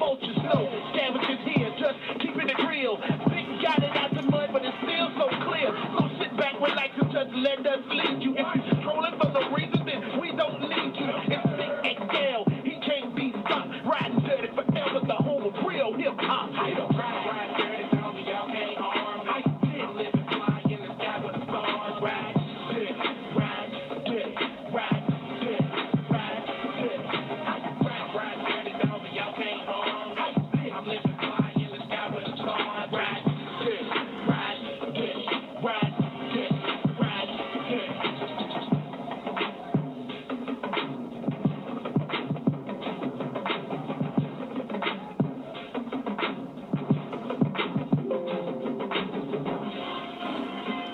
culture slow. Scavengers here, just keeping it real. Big got it out the mud, but it's still so clear. So sit back, relax, and just let us lead you. If you're trolling for no reason, then we don't need you. It's Big XL, he can't be stopped. Riding dirty forever, the home of real hip hop. I don't ride dirty, tell me y'all can't harm. I did live and fly in the sky with the stars. Ride dirty, ride dirty, ride dirty, ride dirty. I ride dirty, tell me y'all can't harm. I'm living fly in the sky with the stars. Ride dirty, ride dirty, ride dirty, ride dirty.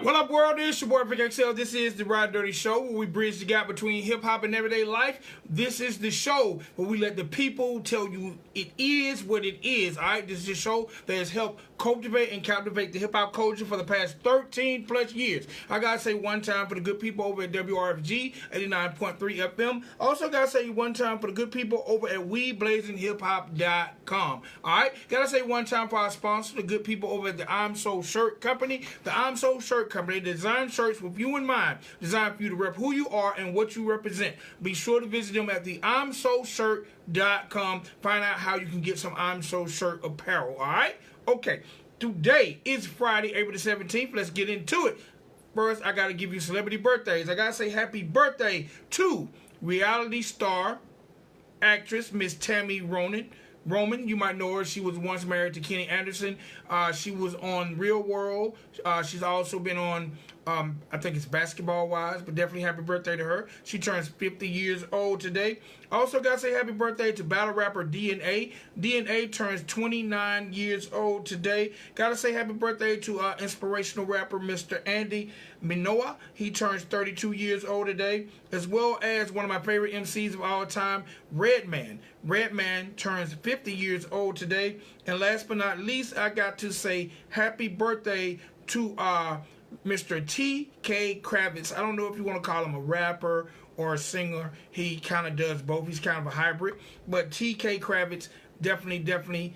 What up, world? It's your boy Big XL. This is the Ridin Durty Show, where we bridge the gap between hip hop and everyday life. This is the show where we let the people tell you it is what it is. All right, this is a show that has helped cultivate and captivate the hip hop culture for the past 13 plus years. I gotta say one time for the good people over at WRFG 89.3 FM. Also gotta say one time for the good people over at WeBlazingHipHop.com. All right, gotta say one time for our sponsor, the good people over at the I'm So Shirt Company. The I'm So Shirt Company design shirts with you in mind, designed for you to rep who you are and what you represent. Be sure to visit them at the I'mSoShirt.com. Find out how you can get some I'm So Shirt apparel. All right. Okay, today is Friday, April the 17th. Let's get into it. First, I got to give you celebrity birthdays. I got to say happy birthday to reality star, actress, Miss Tammy Roman. You might know her. She was once married to Kenny Anderson. She was on Real World. She's also been on, I think it's Basketball Wives, but definitely happy birthday to her. She turns 50 years old today. Also got to say happy birthday to battle rapper DNA. DNA turns 29 years old today. Got to say happy birthday to inspirational rapper Mr. Andy Minoa. He turns 32 years old today. As well as one of my favorite MCs of all time, Redman. Redman turns 50 years old today. And last but not least, I got to say happy birthday to Mr. T.K. Kravitz. I don't know if you want to call him a rapper or a singer. He kind of does both. He's kind of a hybrid. But T.K. Kravitz, definitely,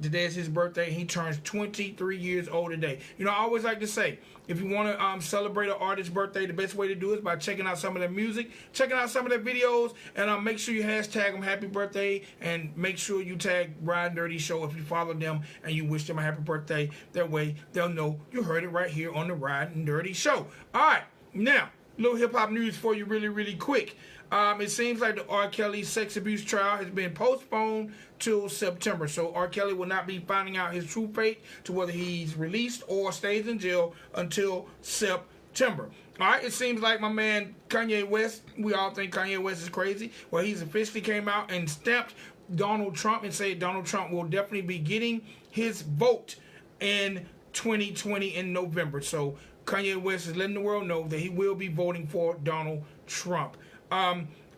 today is his birthday. He turns 23 years old today. You know, I always like to say, if you want to celebrate an artist's birthday, the best way to do it is by checking out some of their music, checking out some of their videos, and make sure you hashtag them happy birthday, and make sure you tag Ridin Durty Show if you follow them and you wish them a happy birthday. That way, they'll know you heard it right here on the Ridin Durty Show. All right, now, little hip-hop news for you really quick. It seems like the R. Kelly sex abuse trial has been postponed till September. So R. Kelly will not be finding out his true fate to whether he's released or stays in jail until September. All right, it seems like my man Kanye West, we all think Kanye West is crazy. Well, he's officially came out and stamped Donald Trump and said Donald Trump will definitely be getting his vote in 2020 in November. So Kanye West is letting the world know that he will be voting for Donald Trump.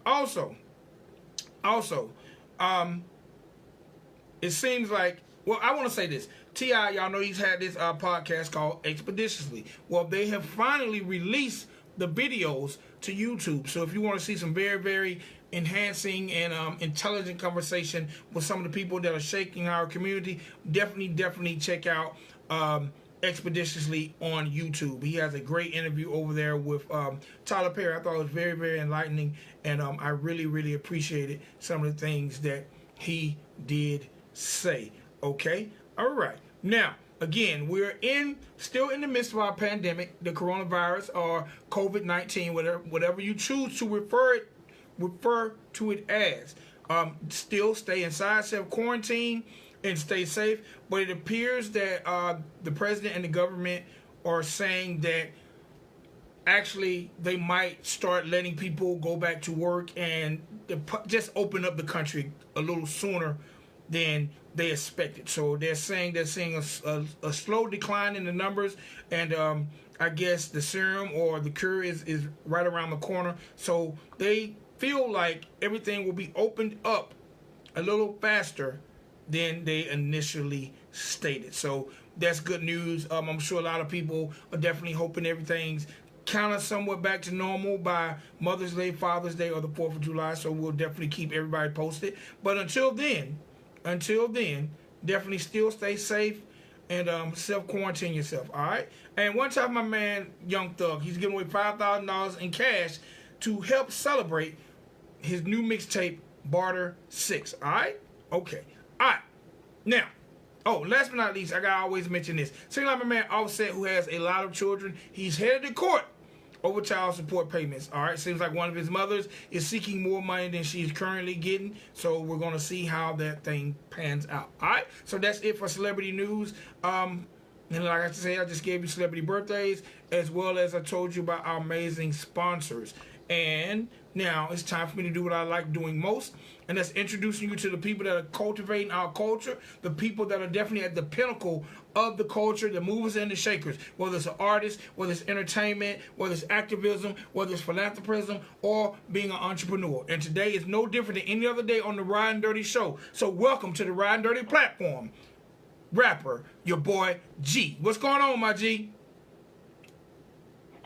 Also, it seems like, well, I want to say this. T.I., y'all know he's had this podcast called Expeditiously. Well, they have finally released the videos to YouTube. So if you want to see some very enhancing and intelligent conversation with some of the people that are shaking our community, definitely check out Expeditiously on YouTube. He has a great interview over there with Tyler Perry. I thought it was very enlightening, and I really appreciated some of the things that he did say. Okay, all right. Now, again, we're still in the midst of our pandemic, the coronavirus or COVID-19, whatever you choose to refer to it as. Still stay inside, self-quarantine, and stay safe. But it appears that the president and the government are saying that actually they might start letting people go back to work and just open up the country a little sooner than they expected. So they're seeing a slow decline in the numbers, and I guess the serum or the cure is right around the corner. So they feel like everything will be opened up a little faster than they initially stated. So that's good news. I'm sure a lot of people are definitely hoping everything's kind of somewhat back to normal by Mother's Day, Father's Day, or the 4th of July. So we'll definitely keep everybody posted. But until then, until then, definitely still stay safe and self-quarantine yourself, all right? And one time, my man, Young Thug, he's giving away $5,000 in cash to help celebrate his new mixtape, Barter 6, all right? Okay. All right. Now, last but not least, I gotta always mention this. Seems like my man Offset, who has a lot of children, he's headed to court over child support payments. All right, seems like one of his mothers is seeking more money than she's currently getting. So we're gonna see how that thing pans out. All right, so that's it for celebrity news. And like I said, I just gave you celebrity birthdays, as well as I told you about our amazing sponsors. And now it's time for me to do what I like doing most, and that's introducing you to the people that are cultivating our culture, the people that are definitely at the pinnacle of the culture, the movers and the shakers, whether it's an artist, whether it's entertainment, whether it's activism, whether it's philanthropism, or being an entrepreneur. And today is no different than any other day on the Ridin Durty show. So welcome to the Ridin Durty platform, rapper, your boy G. What's going on, my G?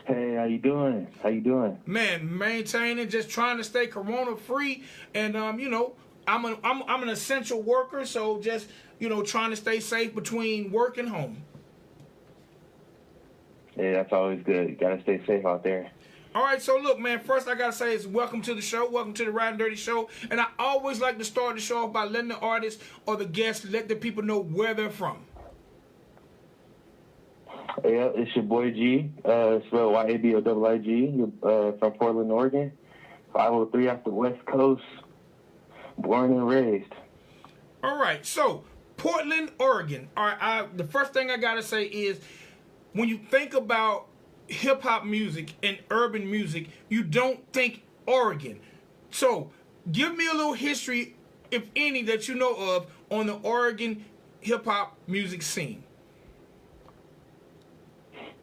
Hey, how you doing? How you doing? Man, maintaining, just trying to stay corona free, and I'm an essential worker, so just trying to stay safe between work and home. Yeah, that's always good. You gotta stay safe out there. All right, so look, man, first I gotta say is welcome to the show, welcome to the Ridin Durty show, and I always like to start the show off by letting the artists or the guests let the people know where they're from. Yeah, it's your boy G, spelled YaBoiiG, from Portland, Oregon, 503 off the West Coast, born and raised. All right, so Portland, Oregon. All right, the first thing I gotta say is when you think about hip hop music and urban music, you don't think Oregon. So give me a little history, if any, that you know of on the Oregon hip hop music scene.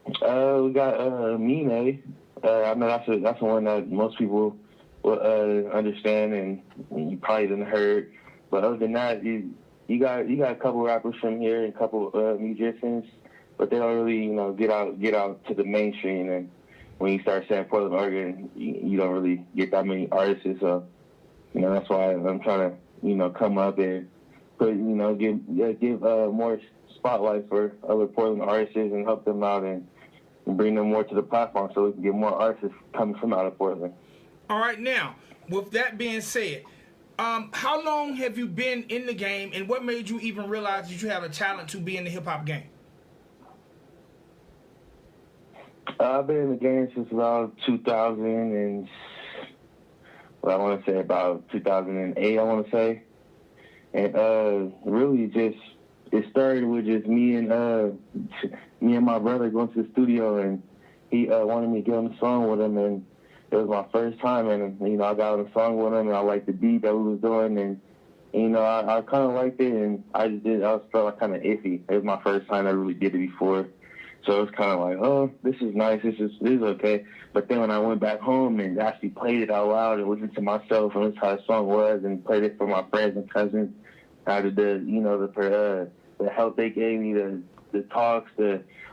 We got Mine. I know that's the one that most people will understand, and you probably didn't heard. But other than that, you got a couple rappers from here and a couple musicians, but they don't really get out to the mainstream. And when you start saying Portland, Oregon, you don't really get that many artists. So that's why I'm trying to come up and put give more spotlight for other Portland artists and help them out and bring them more to the platform so we can get more artists coming from out of Portland. All right, now, with that being said, how long have you been in the game, and what made you even realize that you have a talent to be in the hip-hop game? I've been in the game since about 2000 and, I want to say about 2008, I want to say. And really just, it started with just me and my brother going to the studio, and he wanted me to get on the song with him, and it was my first time, and I got on the song with him, and I liked the beat that we was doing, and I kind of liked it, and I felt like kind of iffy. It was my first time I really did it before, so it was kind of like, oh, this is nice, this is okay. But then when I went back home and actually played it out loud and listened to myself and listened to how the song was and played it for my friends and cousins, how did the help they gave me, the talks,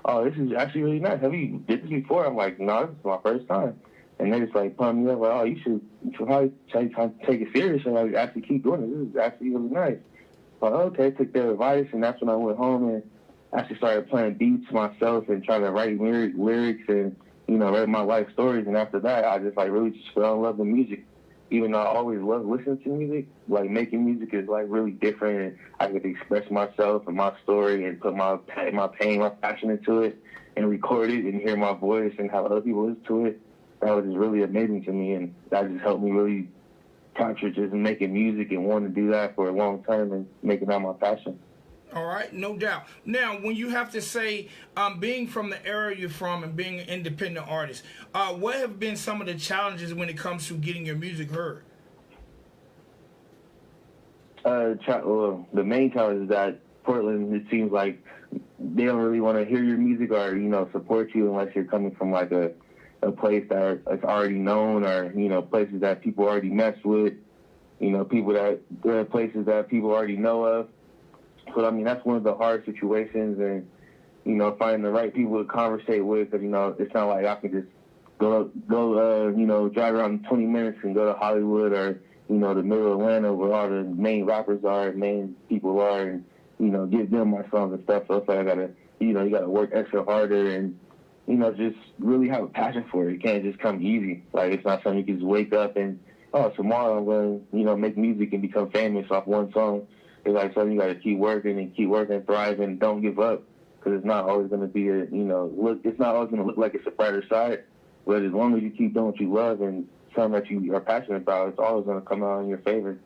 oh, this is actually really nice. Have you did this before? I'm like, no, this is my first time. And they just like pumped me up, like, oh, you should probably take it serious and like actually keep doing it. This is actually really nice. But okay, took their advice, and that's when I went home and actually started playing beats myself and trying to write lyrics and write my life stories. And after that, I just like really just fell in love with music. Even though I always loved listening to music, like making music is like really different, and I get to express myself and my story and put my pain, my passion into it, and record it and hear my voice and have other people listen to it. That was just really amazing to me, and that just helped me really capture just making music and wanting to do that for a long time and making that my passion. All right, no doubt. Now, when you have to say, being from the area you're from and being an independent artist, what have been some of the challenges when it comes to getting your music heard? The main challenge is that Portland, it seems like they don't really want to hear your music or, support you unless you're coming from like a place that is already known, or, places that people already mess with, places that people already know of. So, that's one of the hard situations, and, finding the right people to conversate with, because, it's not like I can just go drive around 20 minutes and go to Hollywood or, the middle of Atlanta where all the main rappers are, main people are, and, give them my songs and stuff. So it's like I gotta, you gotta work extra harder and, just really have a passion for it. It can't just come easy. Like, it's not something you can just wake up and, oh, tomorrow I'm going to, make music and become famous off one song. It's like something you got to keep working and thrive and don't give up, because it's not always going to be it's not always going to look like it's a brighter side. But as long as you keep doing what you love and something that you are passionate about, it's always going to come out in your favor.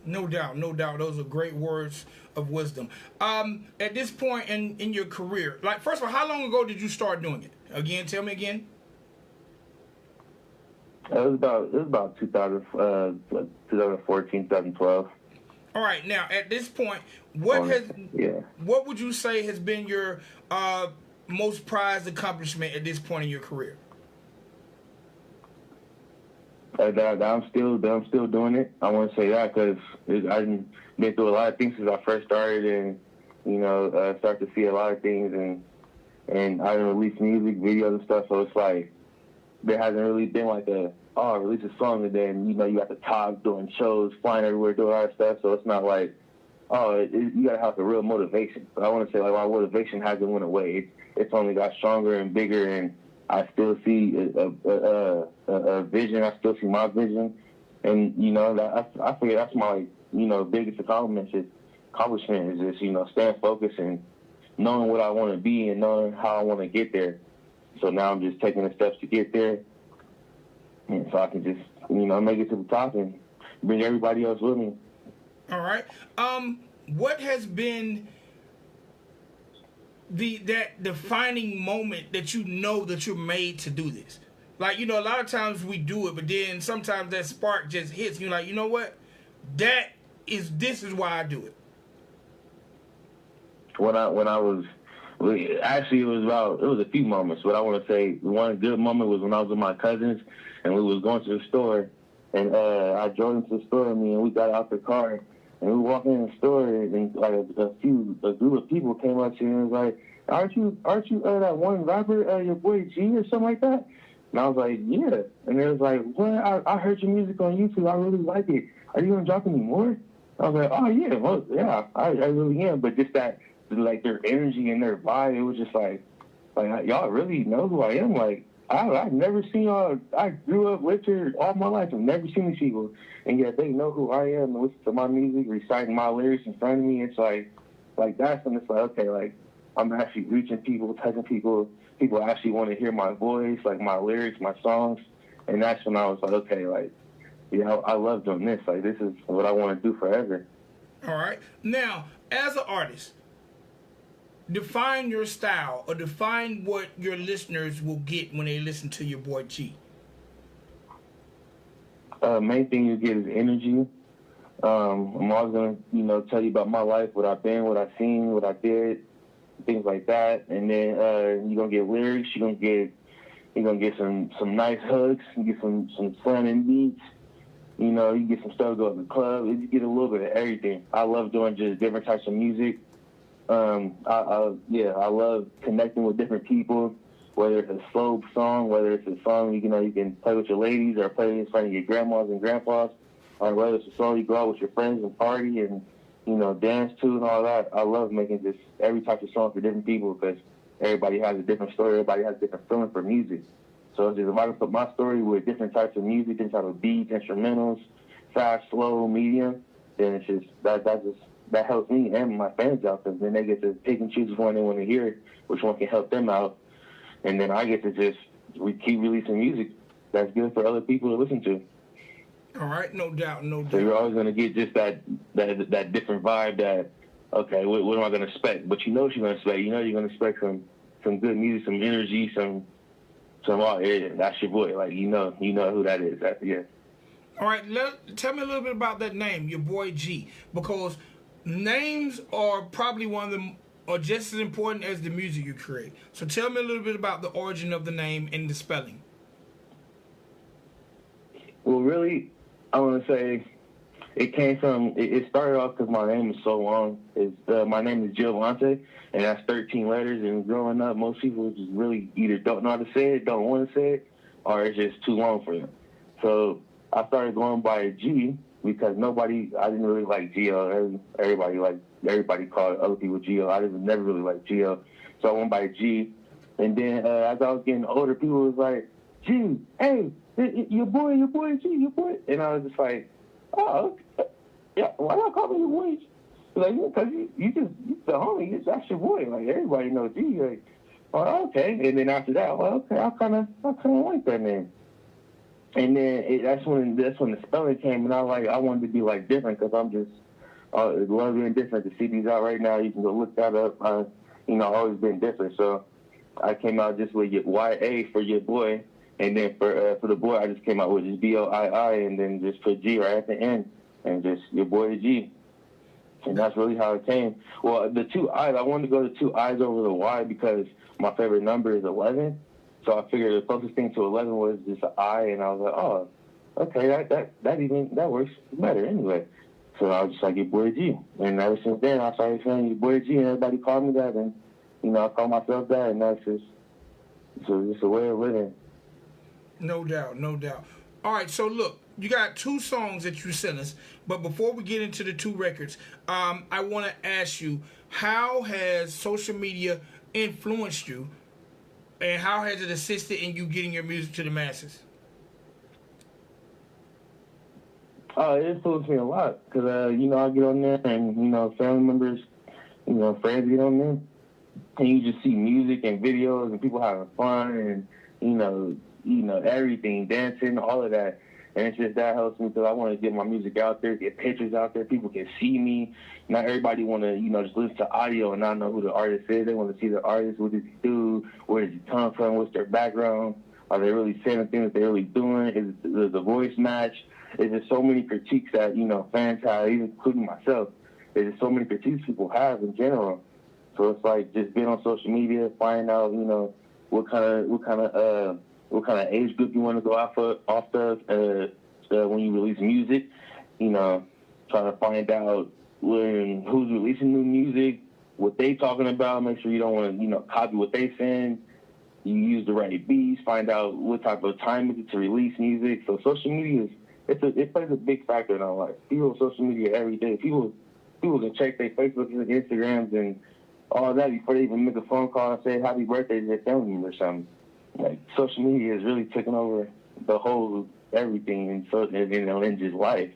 No doubt, no doubt. Those are great words of wisdom. At this point in your career, like, first of all, how long ago did you start doing it? Again, tell me again. It was about 2014, 2012. All right. Now, at this point, what would you say has been your most prized accomplishment at this point in your career? That I'm still doing it. I want to say that because I've been through a lot of things since I first started, and start to see a lot of things, and I released music videos and stuff. So it's like there hasn't really been like I release a song and then you got the top doing shows, flying everywhere, doing all that stuff. So it's not like you gotta have the real motivation. But I want to say like my motivation hasn't went away. It's only got stronger and bigger, and I still see a vision. I still see my vision, and I figure that's my biggest accomplishment is just staying focused and knowing what I want to be and knowing how I want to get there. So now I'm just taking the steps to get there, and so I can just make it to the top and bring everybody else with me. All right. What has been that defining moment that that you're made to do this? Like, a lot of times we do it, but then sometimes that spark just hits. You're like, you know what? This is why I do it. When I was actually it was a few moments, but I want to say one good moment was when I was with my cousins and we was going to the store, and I drove into the store and we got out the car. And we walked in the store, and like a group of people came up to me and was like, "Aren't you that one rapper, YaBoiiG or something like that?" And I was like, "Yeah." And they was like, "What? I heard your music on YouTube. I really like it. Are you gonna drop any more?" I was like, "Oh yeah, well, yeah, I really am." But just that, like their energy and their vibe, it was just like y'all really know who I am. Like I've never seen y'all. I grew up with her all my life. I've never seen these people, and yet they know who I am and listen to my music, reciting my lyrics in front of me. It's like that's when it's like, okay, like I'm actually reaching people, touching people. People actually want to hear my voice, like my lyrics, my songs, and that's when I was like, okay, like I love doing this. Like this is what I want to do forever. All right. Now, as an artist, define your style, or define what your listeners will get when they listen to YaBoiiG. Main thing you get is energy. I'm always gonna, tell you about my life, what I've been, what I've seen, what I did, things like that. And then you're gonna get lyrics. You're gonna get some nice hooks. You get some fun and beats. You get some stuff to go to the club. You get a little bit of everything. I love doing just different types of music. I love connecting with different people, whether it's a slow song, whether it's a song you can play with your ladies or play in front of your grandmas and grandpas, or whether it's a song you go out with your friends and party and dance to and all that. I love making just every type of song for different people because everybody has a different story, everybody has a different feeling for music. So it's just if I can put my story with different types of music, different type of beats, instrumentals, fast, slow, medium, then it's just that helps me and my fans out, because then they get to pick and choose which one they want to hear, which one can help them out, and then I get to just keep releasing music that's good for other people to listen to. All right, no doubt. So you're always going to get just that different vibe that, okay, what am I going to expect? But you know what you're going to expect. You're going to expect some good music, some energy, some that's your boy. Like, you know who that is. Yeah. All right, tell me a little bit about that name, YaBoiiG, because names are probably are just as important as the music you create. So tell me a little bit about the origin of the name and the spelling. Well, really, I want to say it came from, it started off because my name is so long. My name is Giovante, and that's 13 letters. And growing up, most people just really either don't know how to say it, don't want to say it, or it's just too long for them. So I started going by G, because I didn't really like Geo. Everybody called other people Geo. I didn't never really like Geo, so I went by G. And then as I was getting older, people was like, G, hey, your boy, G, your boy. And I was just like, oh, okay. Yeah, why y'all call me your boy? Like, because you the homie, that's your boy. Like, everybody knows G. Like, oh, okay. And then after that, well, okay, I kind of like that name. And then that's when the spelling came, and I wanted to be like different, because I'm just love being different. The CD's out right now. You can go look that up. Always been different. So I came out just with YA for your boy, and then for the boy, I just came out with just BOII, and then just put G right at the end, and just your boy G. And that's really how it came. Well, the two I's, I wanted to go to two I's over the Y because my favorite number is 11. So I figured the closest thing to 11 was just an I, and I was like, oh, okay, that works better anyway. So I was just like, your boy G. And ever since then, I started saying your boy G, and everybody called me that, and, I call myself that, and that's just a way of living. No doubt, no doubt. All right, so look, you got 2 songs that you sent us, but before we get into the 2 records, I want to ask you, how has social media influenced you, and how has it assisted in you getting your music to the masses? It influenced me a lot, because, I get on there, and, family members, friends get on there, and you just see music and videos and people having fun and, everything, dancing, all of that. And it's just that helps me, because I want to get my music out there, get pictures out there. People can see me. Not everybody want to, just listen to audio and not know who the artist is. They want to see the artist. What does he do? Where does he come from? What's their background? Are they really saying the thing that they're really doing? Is the voice match? There's just so many critiques that, fans have, even including myself. There's just so many critiques people have in general. So it's like just being on social media, find out, what kind of age group you want to go off of when you release music. Trying to find out who's releasing new music, what they talking about. Make sure you don't want to, copy what they saying. You use the right beats. Find out what type of time is it to release music. So social media it plays a big factor in our life. People on social media every day. People can check their Facebook and Instagrams and all that before they even make a phone call and say happy birthday to their family member or something. Like, social media has really taken over the whole everything and just life.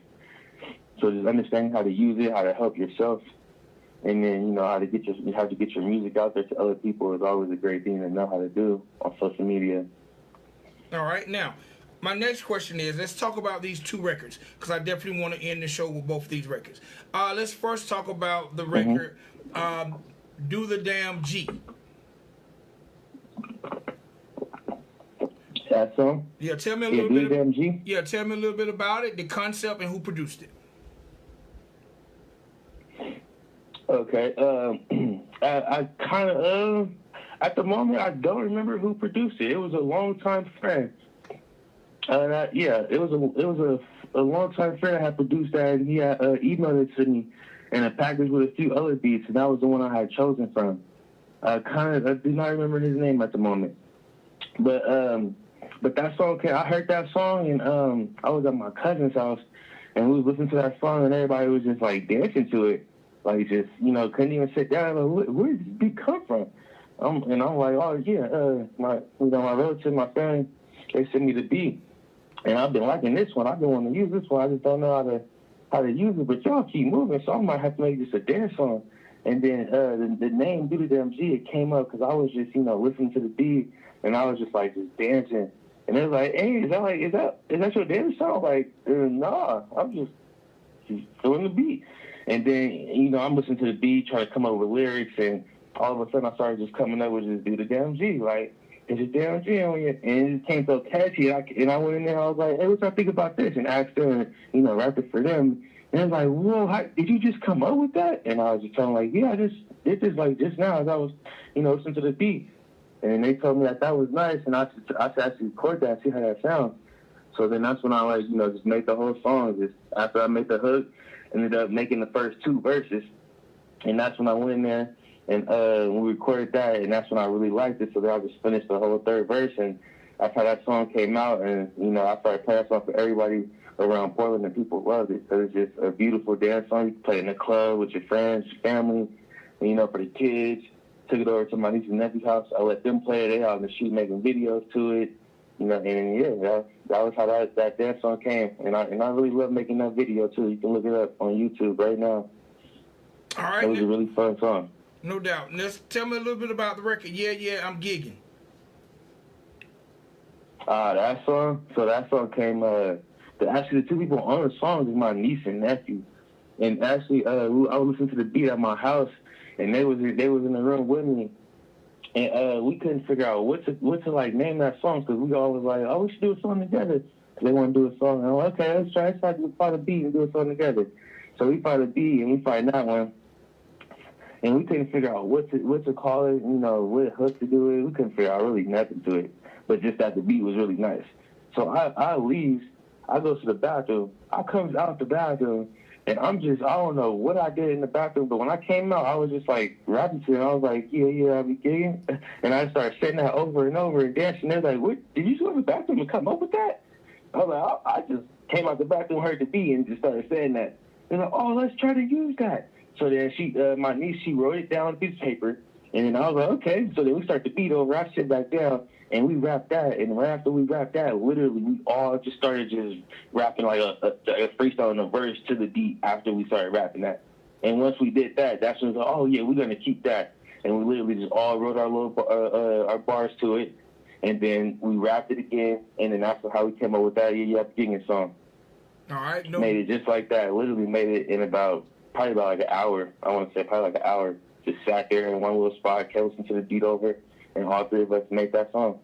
So just understanding how to use it, how to help yourself, and then how to get your music out there to other people is always a great thing to know how to do on social media. All right, now my next question is, let's talk about these 2 records, because I definitely want to end the show with both of these records. Let's first talk about the record, Do the Damn G. That song? Yeah, tell me a little bit. Damn G? Yeah, tell me a little bit about it, the concept, and who produced it. Okay. I kind of at the moment I don't remember who produced it. It was a longtime friend. It was a longtime friend I had produced that, and he had emailed it to me in a package with a few other beats, and that was the one I had chosen from. I do not remember his name at the moment, but that song I heard that song, and I was at my cousin's house, and we was listening to that song, and everybody was just like dancing to it, like just couldn't even sit down. Like, where did this beat come from? And I'm like, oh yeah, my relative, my family, they sent me the beat. And I've been liking this one. I've been wanting to use this one. I just don't know how to use it. But y'all keep moving, so I might have to make this a dance song. And then the name Do the Damn G, it came up because I was just listening to the beat, and I was just like just dancing. And it was like, hey, is that your dance song? Like, nah, I'm just feeling the beat. And then I'm listening to the beat, trying to come up with lyrics, and all of a sudden I started just coming up with just Do the Damn G, like. It's a damn G on you. And it came so catchy. And I went in there, I was like, hey, what y'all think about this? And asked them, rapped it for them. And I was like, whoa, did you just come up with that? And I was just telling them, like, yeah, I just did this like just now as I was, listening to the beat. And they told me that was nice. And I should actually record that and see how that sounds. So then that's when I just made the whole song. Just after I made the hook, ended up making the first 2 verses. And that's when I went in there. And we recorded that, and that's when I really liked it. So then I just finished the whole 3rd verse, and that's how that song came out. And I started playing that song for everybody around Portland, and people loved it. So it's just a beautiful dance song. You can play in the club with your friends, your family, and, you know, for the kids. Took it over to my niece and nephew's house. I let them play it. They out in the street making videos to it. You know, and yeah, that was how that dance song came. And I really love making that video too. You can look it up on YouTube right now. All right. It was a really fun song. No doubt. Let's tell me a little bit about the record. Yeah, I'm gigging. That song. So that song came. Actually, the two people on the song is my niece and nephew. And actually, I was listening to the beat at my house, and they was in the room with me, and we couldn't figure out what to like name that song, because we all was like, oh, we should do a song together. They want to do a song. And I'm like, okay, let's try to find a beat and do a song together. So we find a beat and we find that one, and we couldn't figure out what to call it. You know, what hook to do it. We couldn't figure out really nothing to it, but just that the beat was really nice. So I leave. I go to the bathroom. I comes out the bathroom, and I don't know what I did in the bathroom, but when I came out, I was just like rapping to it. I was like, yeah, I'll be gigging. And I started saying that over and over and dancing. They're like, what? Did you go to the bathroom and come up with that? I was like, I just came out the bathroom, heard the beat, and just started saying that. They're like, oh, let's try to use that. So then my niece, she wrote it down on a piece of paper, and then I was like, okay. So then we start the beat over. I sit back down, and we rapped that. And right after we rapped that, literally, we all just started just rapping like a freestyle in a verse to the beat after we started rapping that. And once we did that, that's when we was like, oh, yeah, we're going to keep that. And we literally just all wrote our little our bars to it. And then we rapped it again, and then that's how we came up with that YaBoiiG song. All right. Made it just like that. Literally made it in probably about like an hour. I want to say probably like an hour. Just sat there in one little spot, kept listening to the beat over, and all three of us made that song.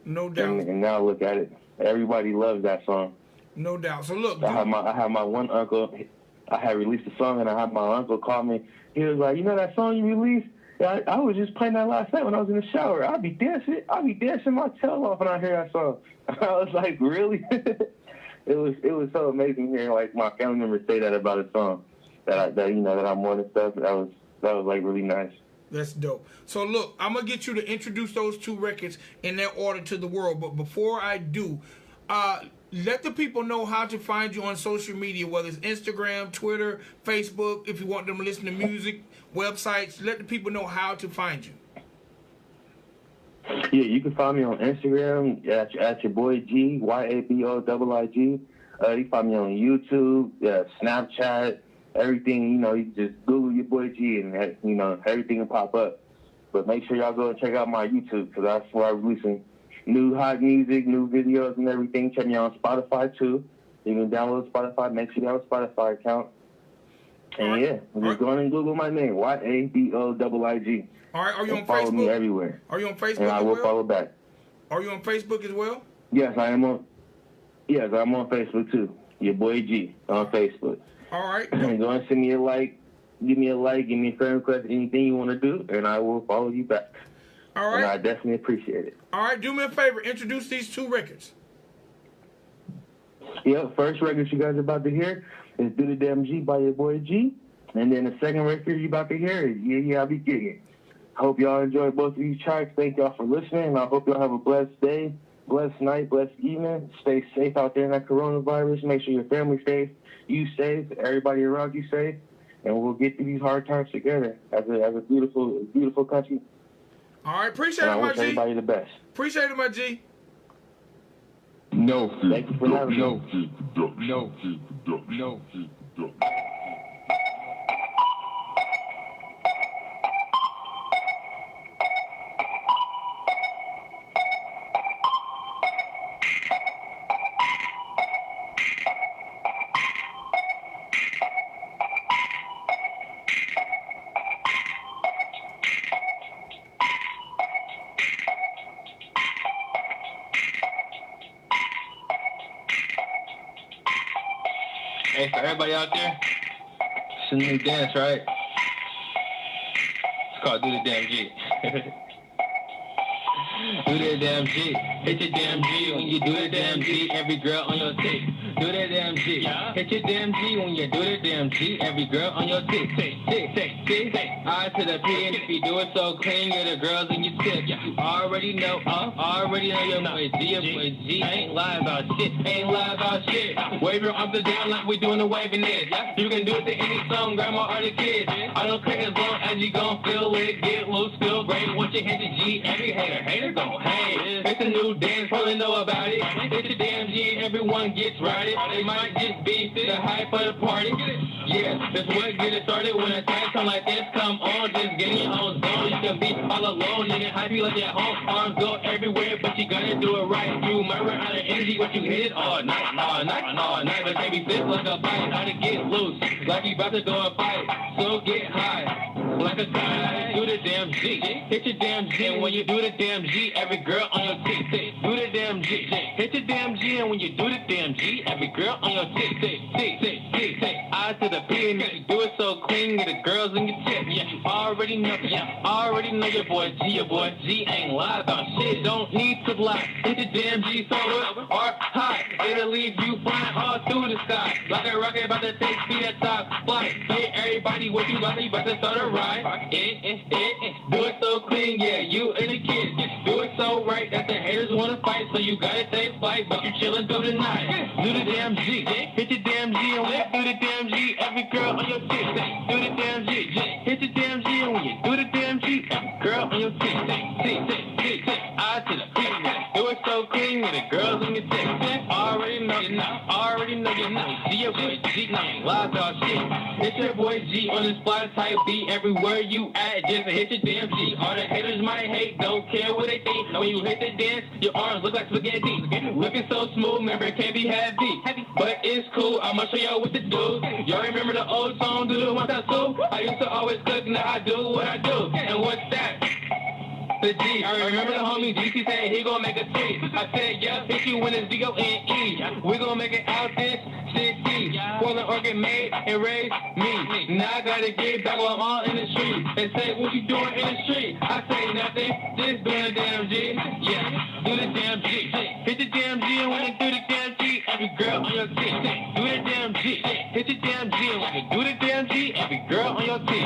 No doubt. And now look at it. Everybody loves that song. No doubt. So look, I have my one uncle. I had released a song, and I had my uncle call me. He was like, you know that song you released? I was just playing that last night when I was in the shower. I'll be dancing my tail off when I hear that song. I was like, really? It was so amazing hearing like my family members say that about a song that I'm on and stuff. That was like really nice. That's dope. So look, I'm gonna get you to introduce those two records in their order to the world. But before I do, let the people know how to find you on social media, whether it's Instagram, Twitter, Facebook. If you want them to listen to music, websites, let the people know how to find you. Yeah, you can find me on Instagram at YaBoiiG, YaBoiiG. You can find me on YouTube, Snapchat, everything. You know, you just Google YaBoiiG and, you know, everything will pop up. But make sure y'all go and check out my YouTube, because that's where I'm releasing new hot music, new videos and everything. Check me out on Spotify too. You can download Spotify. Make sure you have a Spotify account. And yeah, just go and Google my name, YaBoiiG. All right, are you on follow Facebook? Me everywhere. Are you on Facebook and I will follow back. Are you on Facebook as well? Yes, I am on. Yes, I'm on Facebook too. YaBoiiG on Facebook. All right. Go and send me a like. Give me a like. Give me a friend request. Anything you want to do, and I will follow you back. All right. And I definitely appreciate it. All right, do me a favor. Introduce these two records. Yeah, first record you guys are about to hear is Do the Damn G by YaBoiiG. And then the second record you're about to hear is Yeah, I'll Be Gigging. Hope y'all enjoy both of these tracks. Thank y'all for listening. And I hope y'all have a blessed day, blessed night, blessed evening. Stay safe out there in that coronavirus. Make sure your family's safe, you safe, everybody around you safe. And we'll get through these hard times together as a beautiful, beautiful country. All right, appreciate it, my G. I wish everybody the best. Appreciate it, my G. No. Thank you for having me. No. Hey, for everybody out there, it's a new dance, right? It's called Do the Damn G. Do that damn G. Hit your damn G when you do the damn G. Every girl on your tick. Do that damn G. Hit your damn G when you do the damn G. Every girl on your tick. Tick. I to the P, and if you do it so clean, you're the girls in your tick. You already know, your boy G. Your boy G ain't lie about shit. Ain't lie about shit. Wave your arms down like we doing the waving it. You can do it to any song, grandma or the kids. I don't care as long as you gon' feel it. Get loose, feel great. Once you hit the G, every hater gon' hate. It's a new dance, probably know about it. Hit the damn G, everyone gets riding. It might just be the hype of the party. Yeah, that's what get it started. When a time come like this, come on, just get in your own zone. You can be all alone, nigga. Hype you like at home. Arms go everywhere, but you gotta do it right. You might run out of energy, but you hit it all night. But baby, this like a bite. How to get loose, like you about to go and fight. So get high, like a guy. Do the damn G, hit your damn G. And when you do the damn G, every girl on your tick, tick. Do the damn G, hit your damn G. And when you do the damn G, every girl on your tick, tick, tick, tick, tick, tick. I to the P, and if you do it so clean, get the girls in your tick. Yeah, you already know, your boy G ain't lie about shit. Don't need to lie. Hit the damn G solo or high. It'll leave you flying all through the sky. Like a rocket about to take speed at top flight. Get everybody what you about to start a ride. Do it so clean, yeah, you and the kids. Do it so right that the haters wanna fight. So you gotta take flight, but you chillin' through the night. Do the damn G, hit the damn G, and when you do the damn G, every girl on your tick. Do the damn G, hit the damn G, and when you do the damn G, every girl on your tick. I to the P, do it so clean with the girls on your tick. Already know you know. G, your boy G, ain't lie about shit. It's your boy G on this fly type beat. Everywhere you at, just hit your damn G. All the haters might hate, don't care what they think. When you hit the dance, your arms look like spaghetti. Looking so smooth, remember it can't be heavy. But it's cool, I'ma show y'all what to do. Y'all remember the old song, do the one that too? I used to always cook, now I do what I do. And what's that? The G. I remember the homie DC said he gon' make a T. I said, yeah, hit you when it's D-O-N-E. We gon' make it out this city. Portland, Oregon made and raised me. Now I gotta get back while I'm all in the street. They say, what you doing in the street? I say nothing, just doing the damn G. Yeah, do the damn G. Hit the damn G, and when you do the damn G, every girl on your tick. Do the damn G. Hit the damn G, and when you do the damn G, every girl on your tick.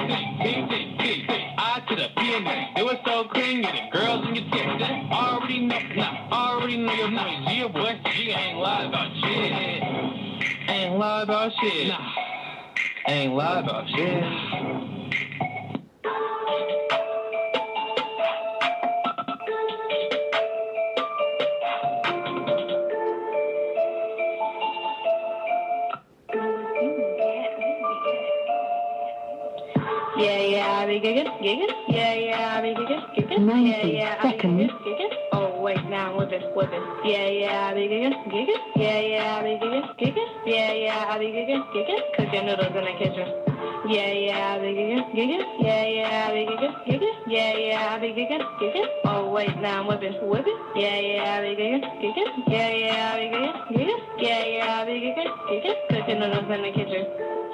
I to the P, and do it so clean. The girls in your tick. Already know your boy G. Your boy G ain't lie about shit. Ain't lie about shit. Ain't lie about shit. Yeah, I be giggin'. Yeah, I be giggin'. 90 seconds. Oh, wait, now I'm whipping. Yeah, I be giggin'. Yeah, I be giggin'. Yeah, I be giggin'. Cooking noodles in the kitchen. Yeah, I be giggin'. Yeah, I be giggin'. Yeah, I be giggin'. Oh, wait, now I'm whipping. Yeah, I be giggin'. Yeah, I be giggin'. Yeah, I be giggin'. Cooking noodles in the kitchen.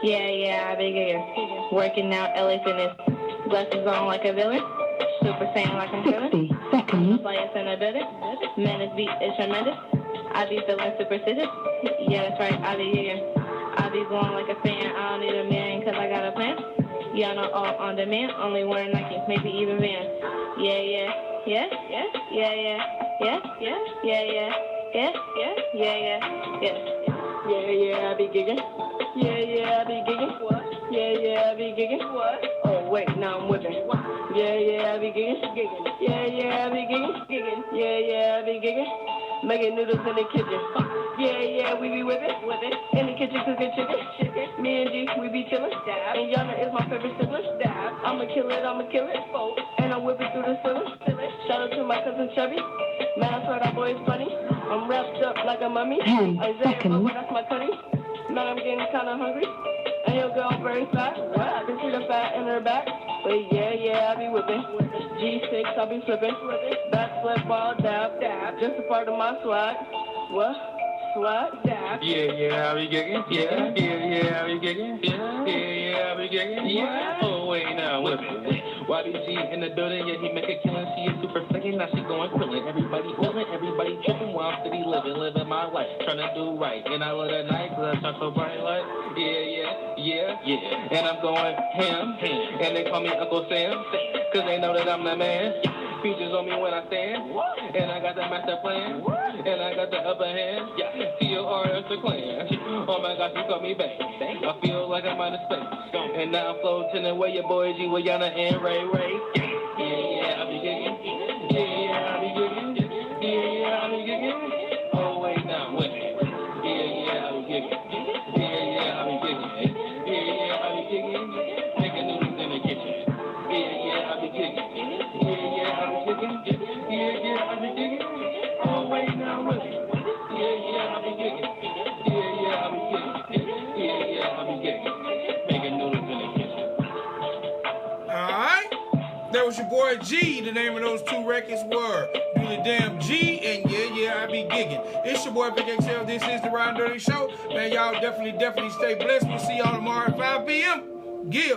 Yeah, I be giggin'. Working out LA Fitness. Glasses on like a villain. Super Saiyan like I'm feeling. 60 seconds. Players in a building. Man, this beat is tremendous. I be feeling superstitious. Yeah, that's right, I be giggin'. I be blowing like a fan. I don't need a man cause I got a plan. Y'all know all on demand. Only wearing Nike, maybe even Vans. Yeah. Yeah, I be giggin'. Yeah, I be giggin'. What? Yeah, I be giggin'. What? Oh, wait, now I'm whipping. Yeah, I be giggin'. Yeah, I be giggin'. Yeah, I be giggin'. Making noodles in the kitchen. Yeah, we be whipping. In the kitchen cooking chicken. Me and G, we be chillin'. And Yana is my favorite sibling. I'ma kill it. And I'm whipping through the ceiling. Shout out to my cousin Chubby. Man, I swear that boy is funny. I'm wrapped up like a mummy. 10 Isaiah seconds. Butler, that's my cutty. Man, I'm getting kinda hungry. And your girl very fat. What? I can see the fat in her back. But yeah, I be whipping. G6, I be flipping. Backflip, ball, dab. Just a part of my swag. What? Swag? Dab. Yeah, I be giggin'. Yeah, I be giggin'. Yeah, I be giggin'. Yeah. Oh, wait now, with it. YaBoiiG in the building, yeah, he make a killing. She is super flicking, now she going quilling. Everybody feeling, everybody tripping while I'm steady living my life, trying to do right. And I love that night, cause I shine so bright like, yeah. And I'm going ham. And they call me Uncle Sam, cause they know that I'm the man. Features on me when I stand, and I got the master plan, and I got the upper hand. T-O-R-S the clan. Oh my gosh, you call me back. I feel like I'm out of space, and now I'm floating away. YaBoiiG with Yana and Ray. Yeah, I be gigging. Yeah, I be gigging. Yeah, I be gigging. Oh wait, now wait. Yeah, I be gigging. Yeah, I be gigging. Yeah, I be gigging. Making noodles in the kitchen. Yeah, I be gigging. Yeah, I be digging. Oh, wait, now, really. Yeah, I be digging. Yeah, I be digging. Yeah, I be digging. Making noodles in the kitchen. All right. That was your boy G. The name of those two records were Do the Damn G and Yeah, I Be Gigging. It's your boy Big XL. This is the Ridin Durty Show. Man, y'all definitely stay blessed. We'll see y'all tomorrow at 5 p.m. Yeah.